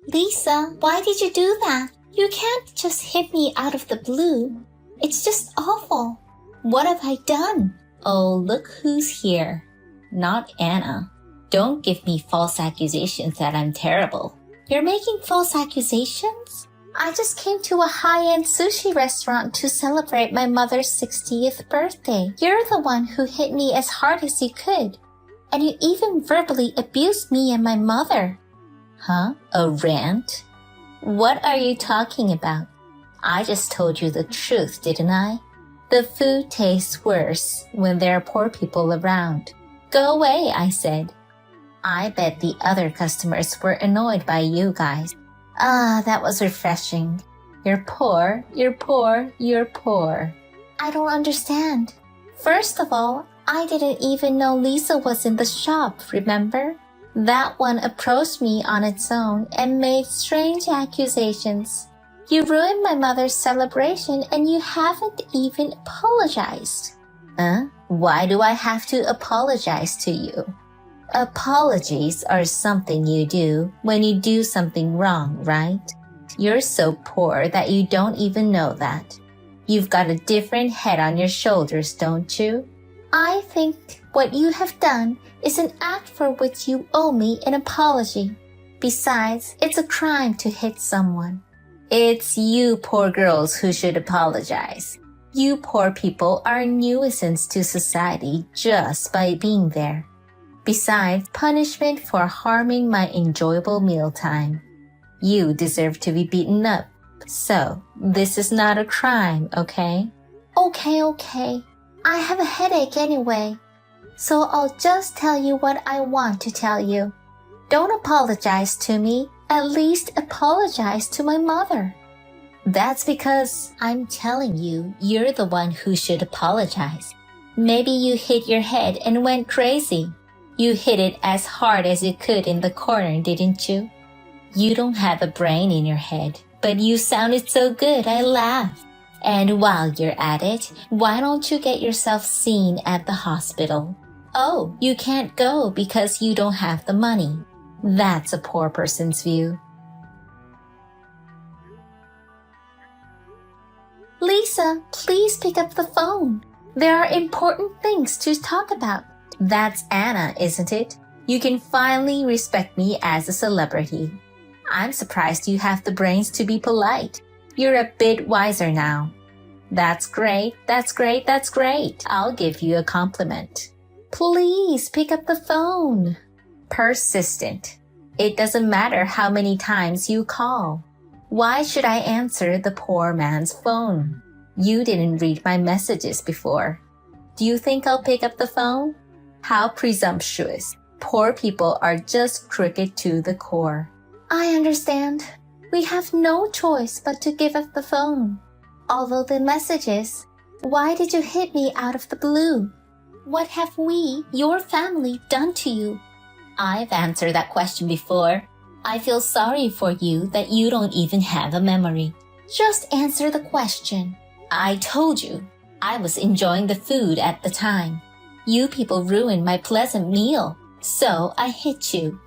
Lisa, why did you do that? You can't just hit me out of the blue. It's just awful. What have I done? Oh, look who's here. Not Anna. Don't give me false accusations that I'm terrible. You're making false accusations? I just came to a high-end sushi restaurant to celebrate my mother's 60th birthday. You're the one who hit me as hard as you could. And you even verbally abused me and my mother. Huh? A rant? What are you talking about? I just told you the truth, didn't I? The food tastes worse when there are poor people around. Go away, I said. I bet the other customers were annoyed by you guys. Ah, that was refreshing. You're poor, you're poor, you're poor. I don't understand. First of all, I didn't even know Lisa was in the shop, remember? That one approached me on its own and made strange accusations. You ruined my mother's celebration and you haven't even apologized. Why do I have to apologize to you? Apologies are something you do when you do something wrong, right? You're so poor that you don't even know that. You've got a different head on your shoulders, don't you? I think what you have done is an act for which you owe me an apology. Besides, it's a crime to hit someone. It's you poor girls who should apologize. You poor people are a nuisance to society just by being there. Besides, punishment for harming my enjoyable mealtime. You deserve to be beaten up. So, this is not a crime, okay? Okay. I have a headache anyway. So I'll just tell you what I want to tell you. Don't apologize to me. At least apologize to my mother. That's because I'm telling you, you're the one who should apologize. Maybe you hit your head and went crazy. You hit it as hard as you could in the corner, didn't you? You don't have a brain in your head, but you sounded so good I laughed. And while you're at it, why don't you get yourself seen at the hospital? Oh, you can't go because you don't have the money. That's a poor person's view. Lisa, please pick up the phone. There are important things to talk about. That's Anna, isn't it? You can finally respect me as a celebrity. I'm surprised you have the brains to be polite. You're a bit wiser now. That's great. I'll give you a compliment. Please pick up the phone. Persistent. It doesn't matter how many times you call. Why should I answer the poor man's phone? You didn't read my messages before. Do you think I'll pick up the phone? How presumptuous. Poor people are just crooked to the core. I understand. We have no choice but to give up the phone. Although the messages, why did you hit me out of the blue? What have we, your family, done to you? I've answered that question before. I feel sorry for you that you don't even have a memory. Just answer the question. I told you. I was enjoying the food at the time. You people ruined my pleasant meal, so I hit you.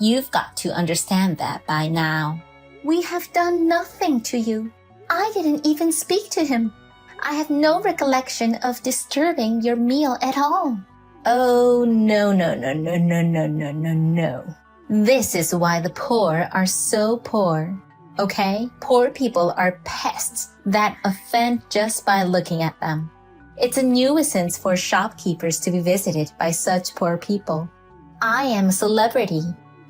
You've got to understand that by now. We have done nothing to you. I didn't even speak to him. I have no recollection of disturbing your meal at all. Oh, no. This is why the poor are so poor. Okay? Poor people are pests that offend just by looking at them. It's a nuisance for shopkeepers to be visited by such poor people. I am a celebrity.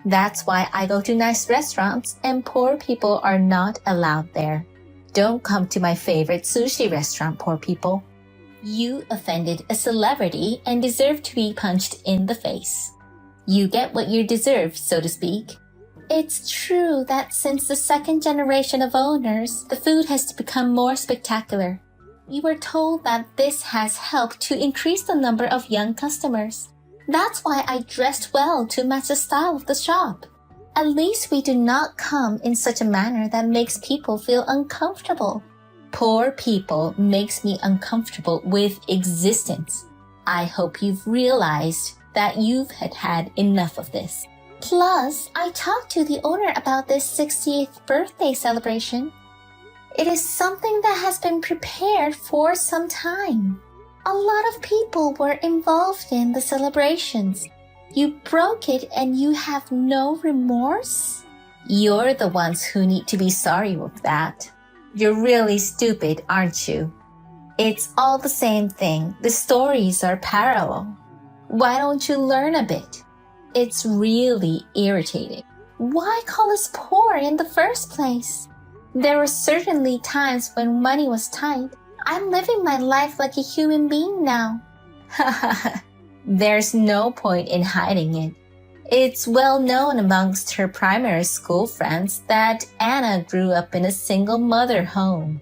That's why I go to nice restaurants and poor people are not allowed there. Don't come to my favorite sushi restaurant, poor people. You offended a celebrity and deserve to be punched in the face. You get what you deserve, so to speak. It's true that since the second generation of owners, the food has become more spectacular. We were told that this has helped to increase the number of young customers. That's why I dressed well to match the style of the shop. At least we do not come in such a manner that makes people feel uncomfortable. Poor people makes me uncomfortable with existence. I hope you've realized that you've had enough of this. Plus, I talked to the owner about this 60th birthday celebration. It is something that has been prepared for some time. A lot of people were involved in the celebrations. You broke it and you have no remorse? You're the ones who need to be sorry with that. You're really stupid, aren't you? It's all the same thing. The stories are parallel. Why don't you learn a bit? It's really irritating. Why call us poor in the first place? There were certainly times when money was tight. I'm living my life like a human being now. There's no point in hiding it. It's well known amongst her primary school friends that Anna grew up in a single mother home.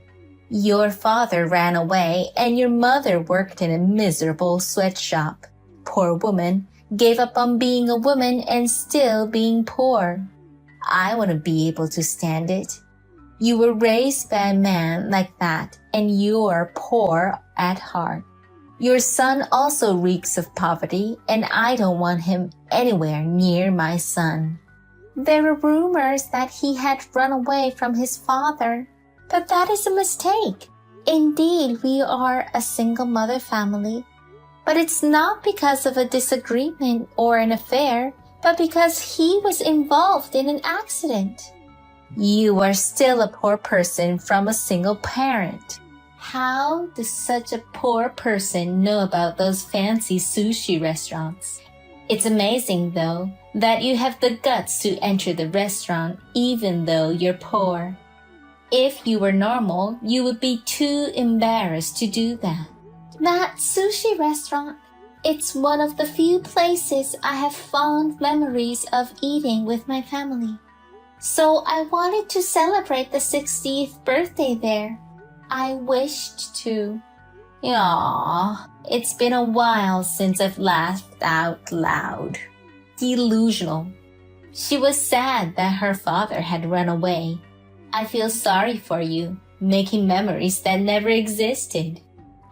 Your father ran away and your mother worked in a miserable sweatshop. Poor woman, gave up on being a woman and still being poor. I wouldn't be able to stand it. You were raised by a man like that and you are poor at heart. Your son also reeks of poverty and I don't want him anywhere near my son. There were rumors that he had run away from his father, but that is a mistake. Indeed, we are a single mother family, but it's not because of a disagreement or an affair, but because he was involved in an accident. You are still a poor person from a single parent. How does such a poor person know about those fancy sushi restaurants? It's amazing, though, that you have the guts to enter the restaurant even though you're poor. If you were normal, you would be too embarrassed to do that. That sushi restaurant, it's one of the few places I have fond memories of eating with my family. So I wanted to celebrate the 60th birthday there. I wished to. Aww, it's been a while since I've laughed out loud. Delusional. She was sad that her father had run away. I feel sorry for you, making memories that never existed.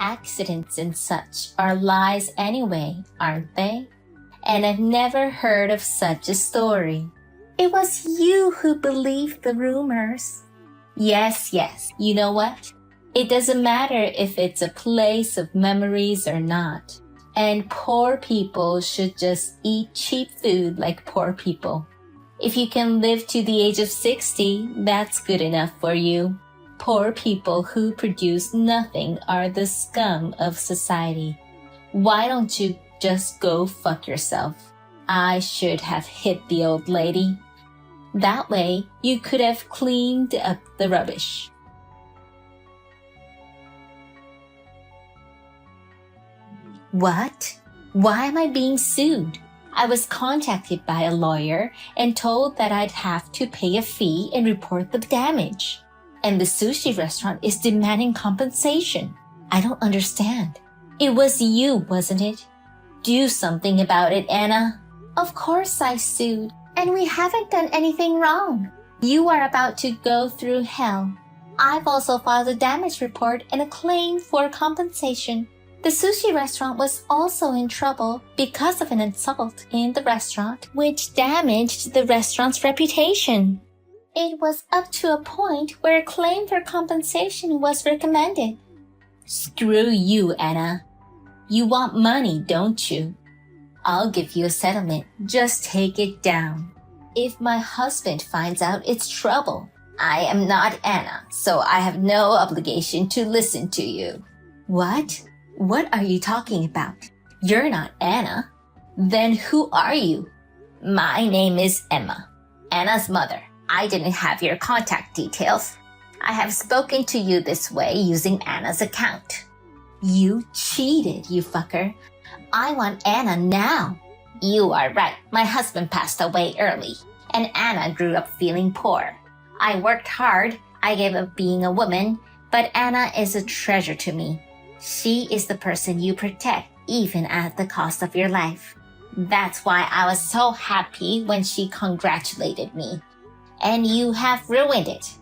Accidents and such are lies anyway, aren't they? And I've never heard of such a story. It was you who believed the rumors. Yes, you know what? It doesn't matter if it's a place of memories or not. And poor people should just eat cheap food like poor people. If you can live to the age of 60, that's good enough for you. Poor people who produce nothing are the scum of society. Why don't you just go fuck yourself? I should have hit the old lady. That way, you could have cleaned up the rubbish. What? Why am I being sued? I was contacted by a lawyer and told that I'd have to pay a fee and report the damage. And the sushi restaurant is demanding compensation. I don't understand. It was you, wasn't it? Do something about it, Anna. Of course I sued, and we haven't done anything wrong. You are about to go through hell. I've also filed a damage report and a claim for compensation. The sushi restaurant was also in trouble because of an insult in the restaurant, which damaged the restaurant's reputation. It was up to a point where a claim for compensation was recommended. Screw you, Anna. You want money, don't you? I'll give you a settlement. Just take it down. If my husband finds out, it's trouble. I am not Anna, so I have no obligation to listen to you. What? What are you talking about? You're not Anna. Then who are you? My name is Emma, Anna's mother. I didn't have your contact details. I have spoken to you this way using Anna's account. You cheated, you fucker. I want Anna now. You are right. My husband passed away early, and Anna grew up feeling poor. I worked hard. I gave up being a woman, but Anna is a treasure to me. She is the person you protect, even at the cost of your life. That's why I was so happy when she congratulated me. And you have ruined it.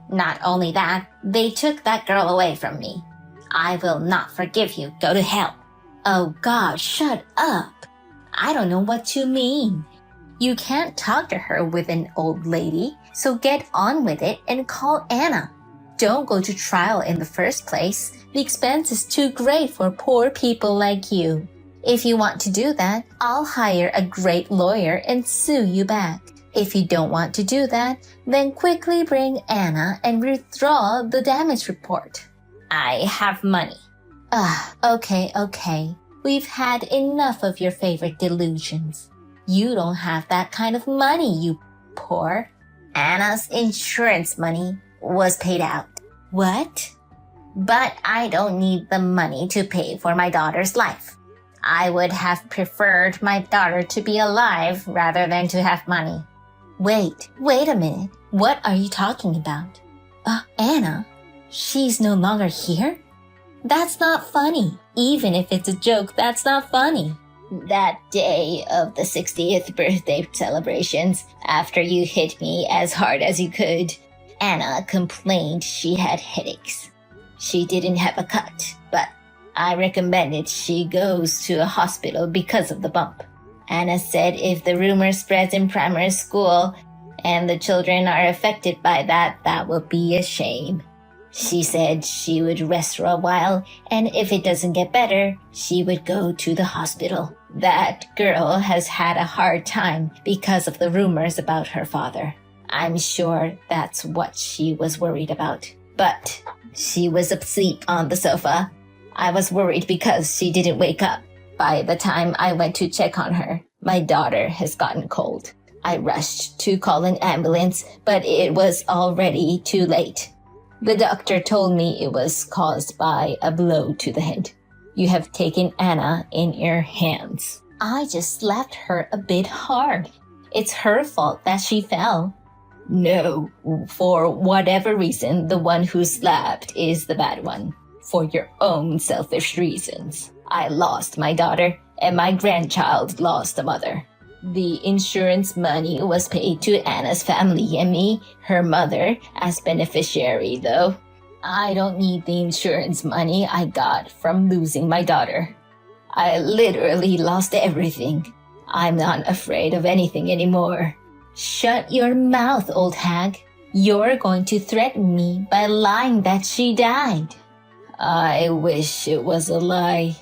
Not only that, they took that girl away from me. I will not forgive you. Go to hell. Oh God, shut up. I don't know what you mean. You can't talk to her with an old lady, so get on with it and call Anna. Don't go to trial in the first place. The expense is too great for poor people like you. If you want to do that, I'll hire a great lawyer and sue you back. If you don't want to do that, then quickly bring Anna and withdraw the damage report. I have money. Okay. We've had enough of your favorite delusions. You don't have that kind of money, you poor. Anna's insurance money was paid out. What? But I don't need the money to pay for my daughter's life. I would have preferred my daughter to be alive rather than to have money. Wait a minute. What are you talking about? Anna? She's no longer here? That's not funny. Even if it's a joke, that's not funny. That day of the 60th birthday celebrations, after you hit me as hard as you could, Anna complained she had headaches. She didn't have a cut, but I recommended she goes to a hospital because of the bump. Anna said if the rumor spreads in primary school and the children are affected by that, that would be a shame. She said she would rest for a while, and if it doesn't get better, she would go to the hospital. That girl has had a hard time because of the rumors about her father. I'm sure that's what she was worried about. But she was asleep on the sofa. I was worried because she didn't wake up. By the time I went to check on her, my daughter has gotten cold. I rushed to call an ambulance, but it was already too late. The doctor told me it was caused by a blow to the head. You have taken Anna in your hands. I just slapped her a bit hard. It's her fault that she fell. No, for whatever reason, the one who slapped is the bad one. For your own selfish reasons. I lost my daughter, and my grandchild lost a mother. The insurance money was paid to Anna's family and me, her mother, as beneficiary though. I don't need the insurance money I got from losing my daughter. I literally lost everything. I'm not afraid of anything anymore. Shut your mouth, old hag. You're going to threaten me by lying that she died. I wish it was a lie.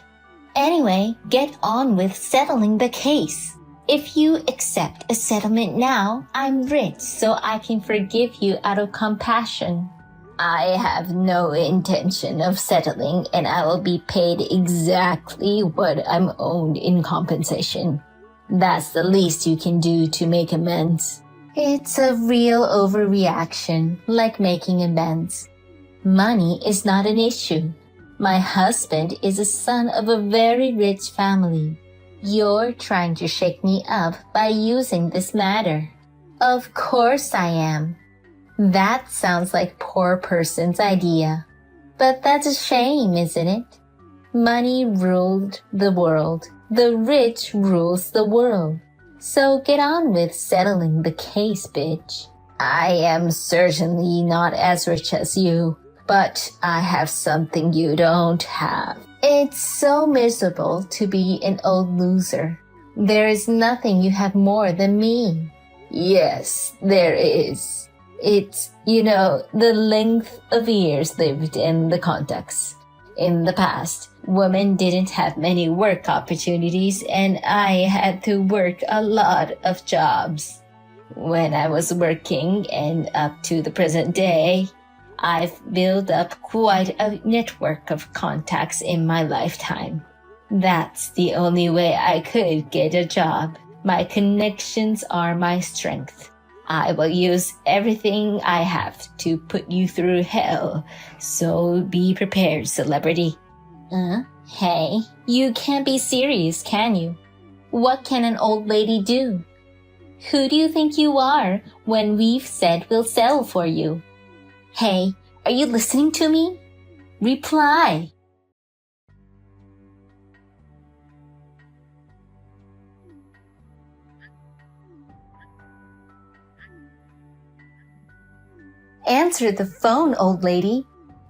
Anyway, get on with settling the case. If you accept a settlement now, I'm rich, so I can forgive you out of compassion. I have no intention of settling, and I will be paid exactly what I'm owed in compensation. That's the least you can do to make amends. It's a real overreaction, like making amends. Money is not an issue. My husband is a son of a very rich family. You're trying to shake me up by using this matter. Of course I am. That sounds like poor person's idea. But that's a shame, isn't it? Money ruled the world. The rich rules the world. So get on with settling the case, bitch. I am certainly not as rich as you, but I have something you don't have. It's so miserable to be an old loser. There is nothing you have more than me. Yes, there is. It's, the length of years lived in the context. In the past, women didn't have many work opportunities, and I had to work a lot of jobs. When I was working and up to the present day, I've built up quite a network of contacts in my lifetime. That's the only way I could get a job. My connections are my strength. I will use everything I have to put you through hell, so be prepared, celebrity. Hey, you can't be serious, can you? What can an old lady do? Who do you think you are when we've said we'll settle for you? Hey, are you listening to me? Reply. Answer the phone, old lady.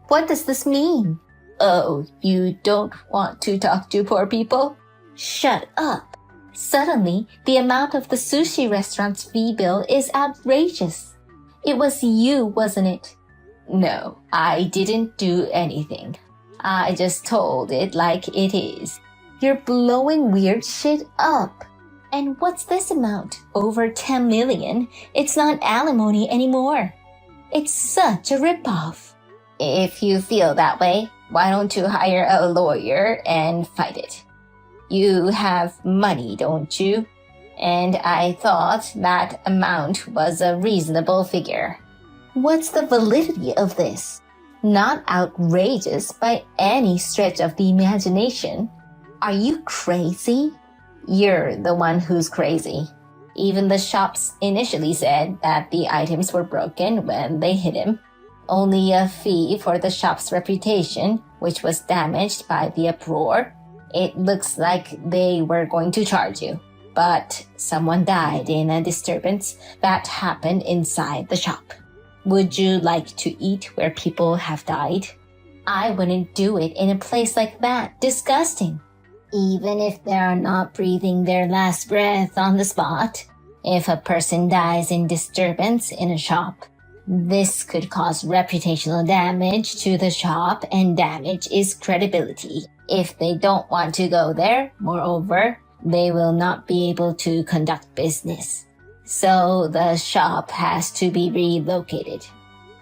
What does this mean? Oh, you don't want to talk to poor people? Shut up. Suddenly, the amount of the sushi restaurant's fee bill is outrageous. It was you, wasn't it? No, I didn't do anything. I just told it like it is. You're blowing weird shit up. And what's this amount? Over 10 million? It's not alimony anymore. It's such a ripoff. If you feel that way, why don't you hire a lawyer and fight it? You have money, don't you? And I thought that amount was a reasonable figure. What's the validity of this? Not outrageous by any stretch of the imagination. Are you crazy? You're the one who's crazy. Even the shops initially said that the items were broken when they hit him. Only a fee for the shop's reputation, which was damaged by the uproar. It looks like they were going to charge you. But someone died in a disturbance that happened inside the shop. Would you like to eat where people have died? I wouldn't do it in a place like that. Disgusting. Even if they're not breathing their last breath on the spot, if a person dies in disturbance in a shop, this could cause reputational damage to the shop, and damage is credibility. If they don't want to go there, moreover, they will not be able to conduct business. So the shop has to be relocated.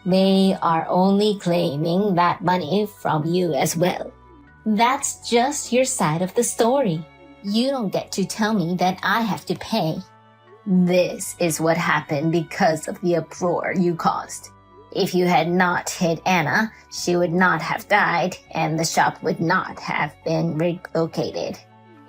They are only claiming that money from you as well. That's just your side of the story. You don't get to tell me that I have to pay. This is what happened because of the uproar you caused. If you had not hit Anna, she would not have died and the shop would not have been relocated.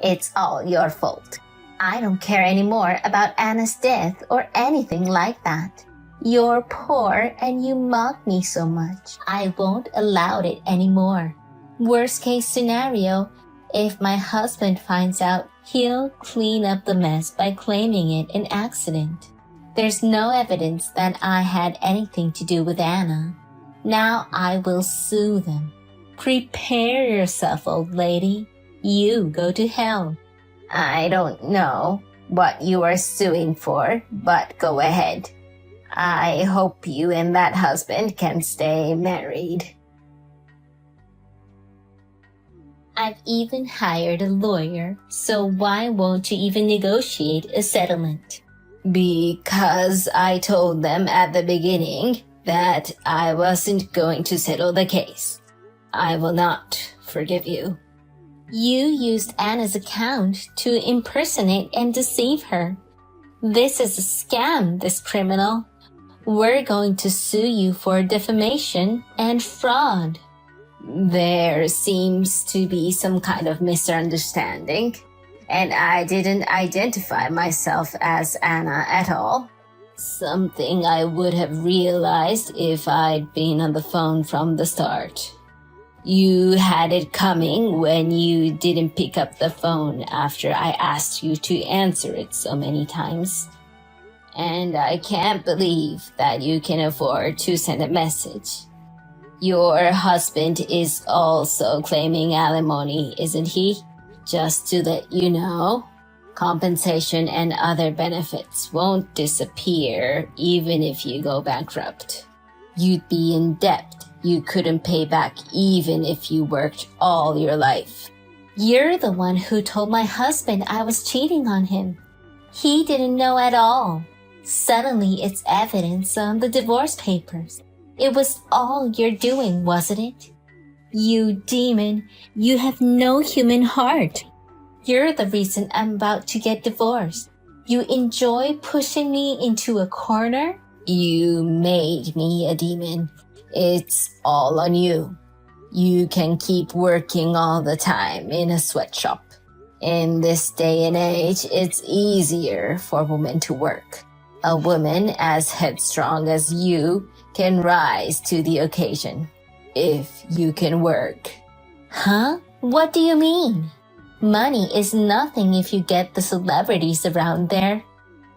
It's all your fault. I don't care anymore about Anna's death or anything like that. You're poor and you mock me so much. I won't allow it anymore. Worst case scenario, if my husband finds out, he'll clean up the mess by claiming it an accident. There's no evidence that I had anything to do with Anna. Now I will sue them. Prepare yourself, old lady. You go to hell. I don't know what you are suing for, but go ahead. I hope you and that husband can stay married. I've even hired a lawyer, so why won't you even negotiate a settlement? Because I told them at the beginning that I wasn't going to settle the case. I will not forgive you. You used Anna's account to impersonate and deceive her. This is a scam, this criminal. We're going to sue you for defamation and fraud. There seems to be some kind of misunderstanding, and I didn't identify myself as Anna at all. Something I would have realized if I'd been on the phone from the start. You had it coming when you didn't pick up the phone after I asked you to answer it so many times. And I can't believe that you can afford to send a message. Your husband is also claiming alimony, isn't he? Just to let you know, compensation and other benefits won't disappear even if you go bankrupt. You'd be in debt you couldn't pay back even if you worked all your life. You're the one who told my husband I was cheating on him. He didn't know at all. Suddenly it's evidence on the divorce papers. It was all you're doing, wasn't it? You demon, you have no human heart. You're the reason I'm about to get divorced. You enjoy pushing me into a corner? You made me a demon. It's all on you. You can keep working all the time in a sweatshop. In this day and age, it's easier for women to work. A woman as headstrong as you can rise to the occasion, if you can work. Huh? What do you mean? Money is nothing if you get the celebrities around there.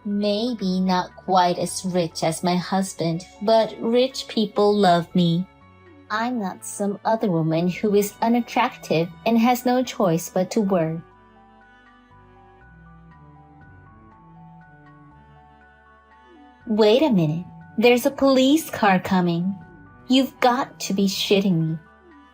Maybe not quite as rich as my husband, but rich people love me. I'm not some other woman who is unattractive and has no choice but to work. Wait a minute. There's a police car coming. You've got to be shitting me.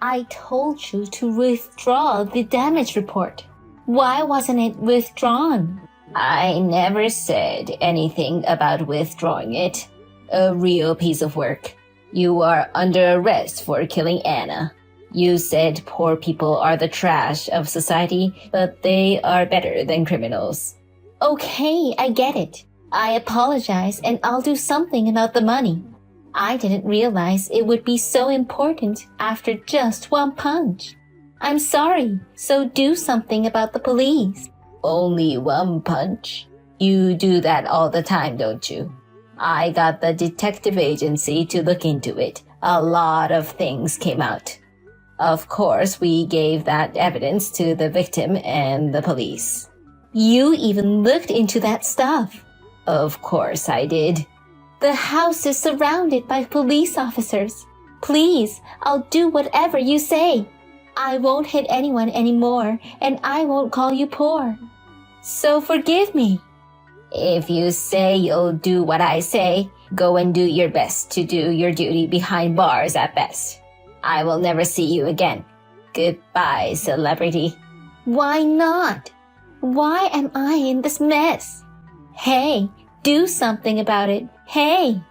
I told you to withdraw the damage report. Why wasn't it withdrawn? I never said anything about withdrawing it. A real piece of work. You are under arrest for killing Anna. You said poor people are the trash of society, but they are better than criminals. Okay, I get it. I apologize and I'll do something about the money. I didn't realize it would be so important after just one punch. I'm sorry, so do something about the police. Only one punch? You do that all the time, don't you? I got the detective agency to look into it. A lot of things came out. Of course, we gave that evidence to the victim and the police. You even looked into that stuff. Of course I did. The house is surrounded by police officers. Please, I'll do whatever you say. I won't hit anyone anymore, and I won't call you poor. So forgive me. If you say you'll do what I say, go and do your best to do your duty behind bars at best. I will never see you again. Goodbye, celebrity. Why not? Why am I in this mess? Hey, do something about it. Hey!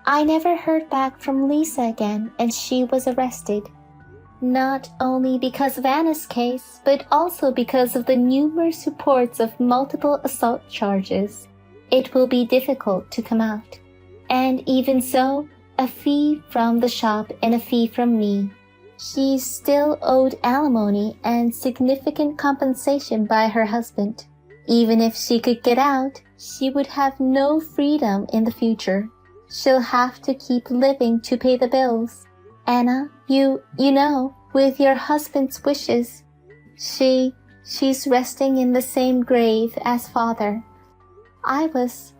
I never heard back from Lisa again, and she was arrested. Not only because of Anna's case, but also because of the numerous reports of multiple assault charges. It will be difficult to come out. And even so, a fee from the shop and a fee from me. She still owed alimony and significant compensation by her husband. Even if she could get out, she would have no freedom in the future. She'll have to keep living to pay the bills. Anna, you know, with your husband's wishes, she's resting in the same grave as father. I was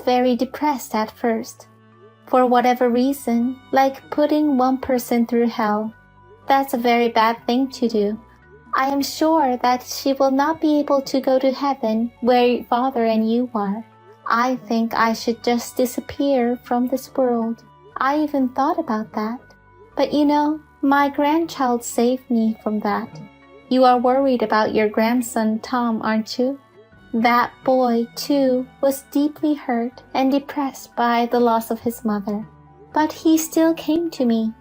very depressed at first. For whatever reason, like putting one person through hell. That's a very bad thing to do. I am sure that she will not be able to go to heaven where father and you are. I think I should just disappear from this world. I even thought about that. But you know, my grandchild saved me from that. You are worried about your grandson Tom, aren't you? That boy, too, was deeply hurt and depressed by the loss of his mother. But he still came to me.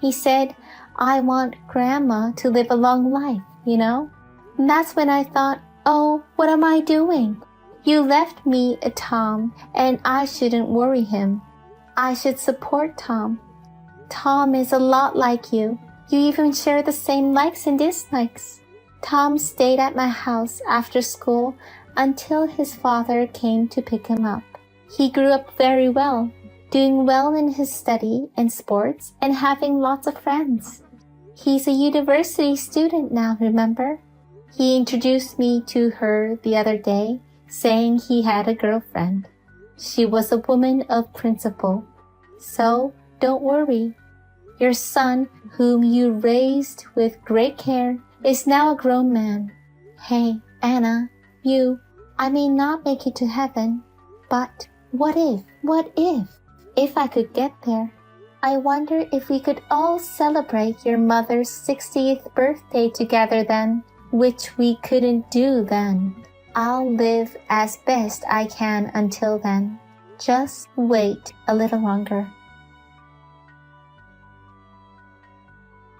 He said, I want Grandma to live a long life, you know? And that's when I thought, oh, what am I doing? You left me a Tom, and I shouldn't worry him. I should support Tom. Tom is a lot like you. You even share the same likes and dislikes. Tom stayed at my house after school until his father came to pick him up. He grew up very well, doing well in his study and sports and having lots of friends. He's a university student now, remember? He introduced me to her the other day, saying he had a girlfriend. She was a woman of principle. So, don't worry. Your son, whom you raised with great care, is now a grown man. Hey, Anna, I may not make it to heaven, but what if I could get there? I wonder if we could all celebrate your mother's 60th birthday together then, which we couldn't do then. I'll live as best I can until then. Just wait a little longer.